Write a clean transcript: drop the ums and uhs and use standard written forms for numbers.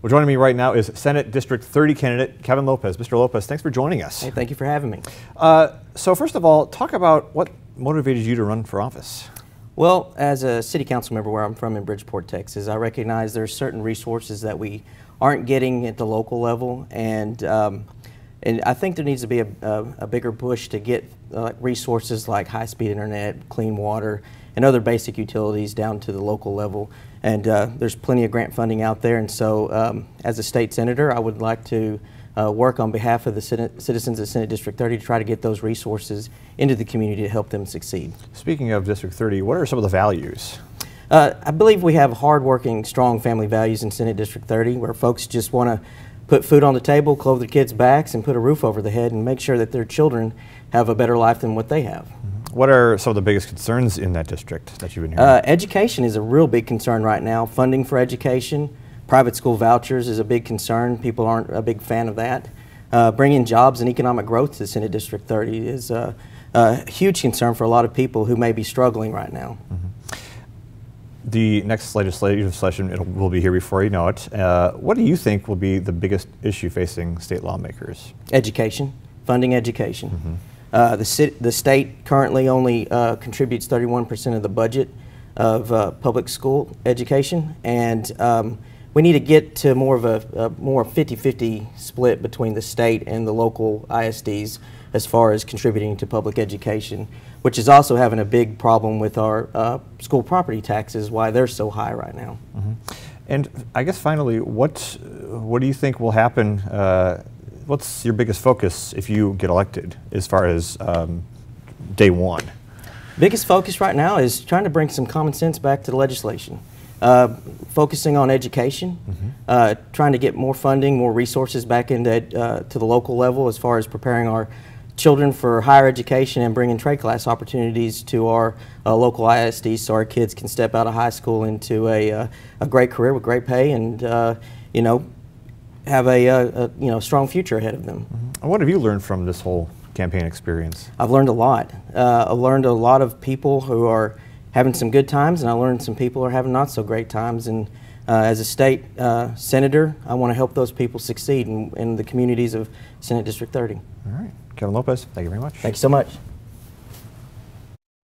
Well, joining me right now is Senate District 30 candidate Kevin Lopez. Mr. Lopez, thanks for joining us. Hey, thank you for having me. So first of all, talk about what motivated you to run for office. Well, as a city council member where I'm from in Bridgeport, Texas, I recognize there's certain resources that we aren't getting at the local level, and I think there needs to be a bigger push to get resources like high-speed internet, clean water, and other basic utilities down to the local level. And there's plenty of grant funding out there, and so as a state senator, I would like to work on behalf of the citizens of Senate District 30 to try to get those resources into the community to help them succeed. Speaking of District 30, what are some of the values? I believe we have hardworking, strong family values in Senate District 30, where folks just want to put food on the table, clothe their kids' backs, and put a roof over their head, and make sure that their children have a better life than what they have. What are some of the biggest concerns in that district that you've been hearing? Education is a real big concern right now. Funding for education, private school vouchers is a big concern. People aren't a big fan of that. Bringing jobs and economic growth to Senate District 30 is a huge concern for a lot of people who may be struggling right now. The next legislative session will be here before you know it. What do you think will be the biggest issue facing state lawmakers? Education, funding education. The state currently only contributes 31% of the budget of public school education, and we need to get to more of a more 50-50 split between the state and the local ISDs as far as contributing to public education, which is also having a big problem with our school property taxes, why they're so high right now. And I guess finally, what do you think will happen? What's your biggest focus if you get elected as far as day one? Biggest focus right now is trying to bring some common sense back to the legislation. Focusing on education, trying to get more funding, more resources back into to the local level as far as preparing our children for higher education and bringing trade class opportunities to our local ISDs so our kids can step out of high school into a great career with great pay and you know, have a strong future ahead of them. And what have you learned from this whole campaign experience? I've learned a lot. I've learned a lot of people who are having some good times, and I learned some people are having not so great times. And as a state senator, I want to help those people succeed in the communities of Senate District 30. All right. Kevin Lopez, thank you very much. Thank you so much.